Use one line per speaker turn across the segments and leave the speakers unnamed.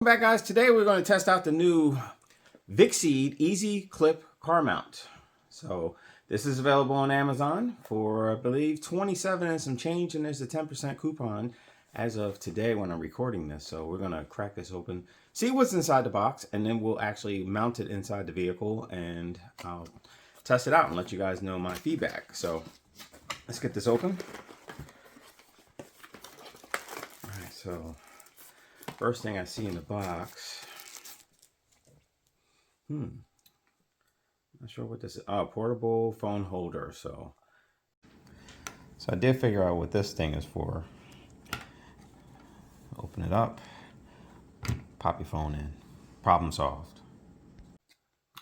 Welcome back, guys. Today we're going to test out the new Vicseed Easy Clip Car Mount. So this is available on Amazon for, I believe, $27 and some change, and there's a 10% coupon as of today when I'm recording this. So we're going to crack this open, see what's inside the box, and then we'll actually mount it inside the vehicle, and I'll test it out and let you guys know my feedback. So let's get this open. All right, so first thing I see in the box, not sure what this is. Oh, portable phone holder. So I did figure out what this thing is for. Open it up, pop your phone in, problem solved.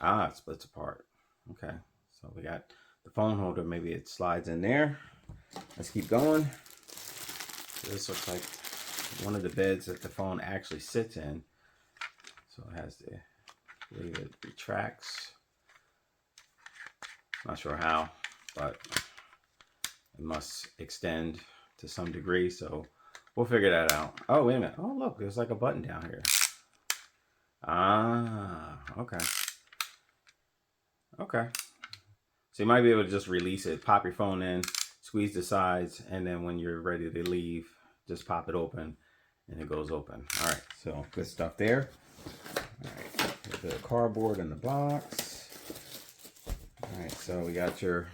Ah, it splits apart. Okay, so we got the phone holder. Maybe it slides in there. Let's keep going. This looks like one of the beds that the phone actually sits in. So it has the, I believe it retracts. Not sure how, but it must extend to some degree. So we'll figure that out. Oh, wait a minute. Oh, look, there's like a button down here. Ah, okay. Okay. So you might be able to just release it, pop your phone in, squeeze the sides, and then when you're ready to leave, just pop it open and it goes open. All right, so good stuff there. All right, the cardboard in the box. All right, so we got your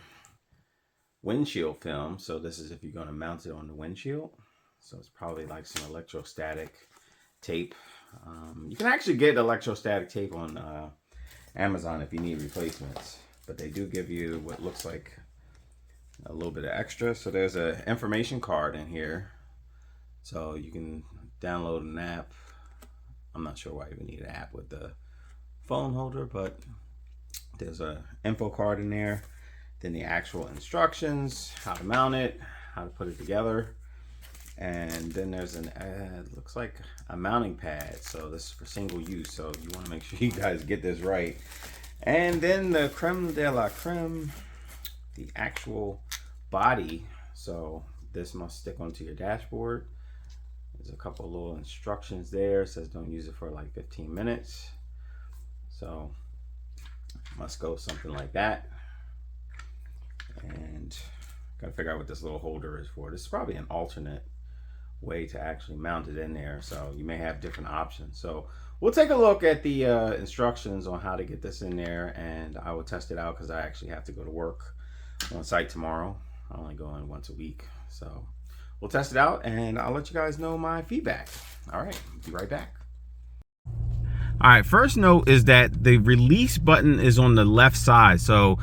windshield film. So this is if you're going to mount it on the windshield. So it's probably like some electrostatic tape. You can actually get electrostatic tape on Amazon if you need replacements, but they do give you what looks like a little bit of extra. So there's an information card in here. So you can download an app. I'm not sure why you would need an app with the phone holder, but there's a info card in there. Then the actual instructions, how to mount it, how to put it together. And then there's an, looks like a mounting pad. So this is for single use. So you want to make sure you guys get this right. And then the creme de la creme, the actual body. So this must stick onto your dashboard. There's a couple little instructions there. It says don't use it for like 15 minutes. So must go something like that. And gotta figure out what this little holder is for. This is probably an alternate way to actually mount it in there. So you may have different options. So we'll take a look at the instructions on how to get this in there, and I will test it out because I actually have to go to work on site tomorrow. I only go in once a week. So we'll test it out and I'll let you guys know my feedback. All right, be right back. All right, first note is that the release button is on the left side. So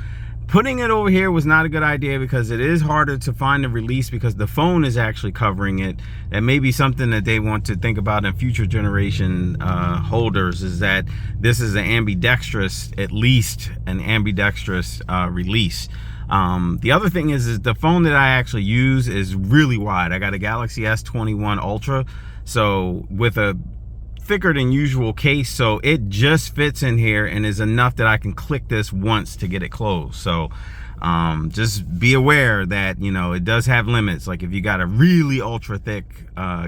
putting it over here was not a good idea because it is harder to find the release because the phone is actually covering it. That may be something that they want to think about in future generation holders, is that this is an ambidextrous, at least an ambidextrous release. The other thing is the phone that I actually use is really wide. I got a Galaxy S21 Ultra, so with a thicker than usual case, so it just fits in here and is enough that I can click this once to get it closed. So just be aware that, you know, it does have limits. Like if you got a really ultra thick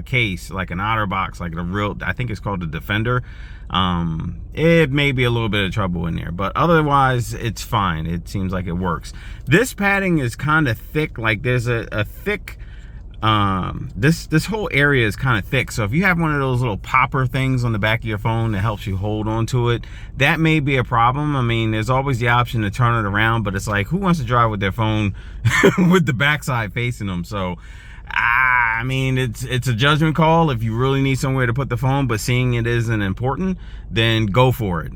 case, like an OtterBox, like a real, I think it's called the Defender, it may be a little bit of trouble in there, but otherwise it's fine. It seems like it works. This padding is kind of thick. Like there's a thick, this whole area is kind of thick. So if you have one of those little popper things on the back of your phone that helps you hold on to it, that may be a problem. I mean, there's always the option to turn it around, but it's like, who wants to drive with their phone with the backside facing them? So I mean, it's a judgment call. If you really need somewhere to put the phone, but seeing it isn't important, then go for it.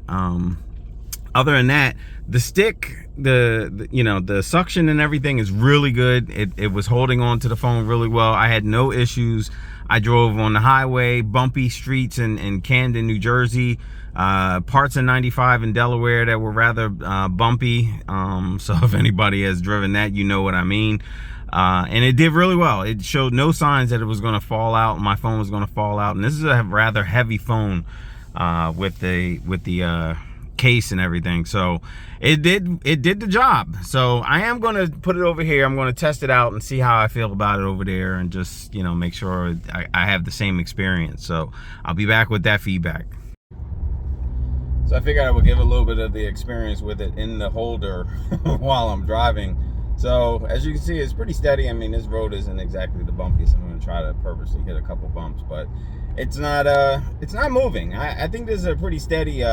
Other than that, the stick, the suction and everything is really good. It was holding on to the phone really well. I had no issues. I drove on the highway, bumpy streets in Camden, New Jersey, parts of 95 in Delaware that were rather bumpy. So if anybody has driven that, you know what I mean. And it did really well. It showed no signs that it was going to fall out. My phone was going to fall out. And this is a rather heavy phone with the case and everything. So it did the job. So I am going to put it over here. I'm going to test it out and see how I feel about it over there, and just, you know, make sure I have the same experience. So I'll be back with that feedback. So I figured I would give a little bit of the experience with it in the holder while I'm driving. So as you can see, it's pretty steady. I mean, this road isn't exactly the bumpiest. I'm going to try to purposely hit a couple bumps, but it's not moving. I think this is a pretty steady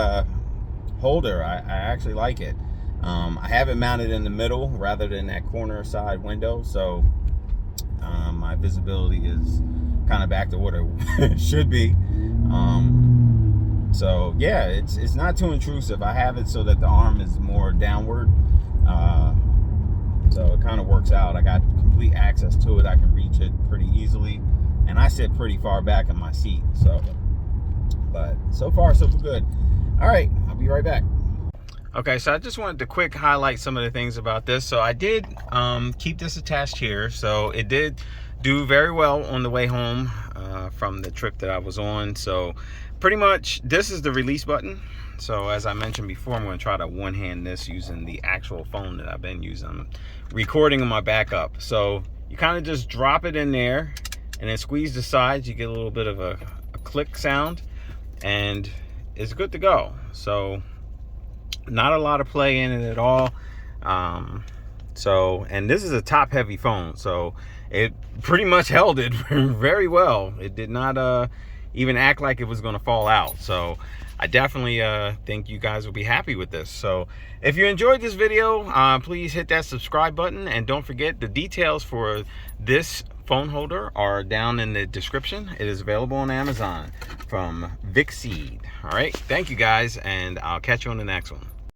holder. I actually like it. I have it mounted in the middle rather than that corner side window, so my visibility is kind of back to what it should be. So yeah, it's not too intrusive. I have it so that the arm is more downward, so it kind of works out. I got complete access to it. I can reach it pretty easily, and I sit pretty far back in my seat. So, but so far so good. All right, I'll be right back. Okay, so I just wanted to quick highlight some of the things about this. So I did keep this attached here, so it did do very well on the way home from the trip that I was on. So pretty much this is the release button. So as I mentioned before, I'm going to try to one-hand this using the actual phone that I've been using. I'm recording on my backup. So you kind of just drop it in there and then squeeze the sides. You get a little bit of a click sound, and it's good to go. So not a lot of play in it at all. And this is a top heavy phone, so it pretty much held it very well. It did not even act like it was going to fall out. So I definitely think you guys will be happy with this. So if you enjoyed this video, please hit that subscribe button, and don't forget, the details for this phone holder are down in the description. It is available on Amazon from Vicseed. All right, thank you guys, and I'll catch you on the next one.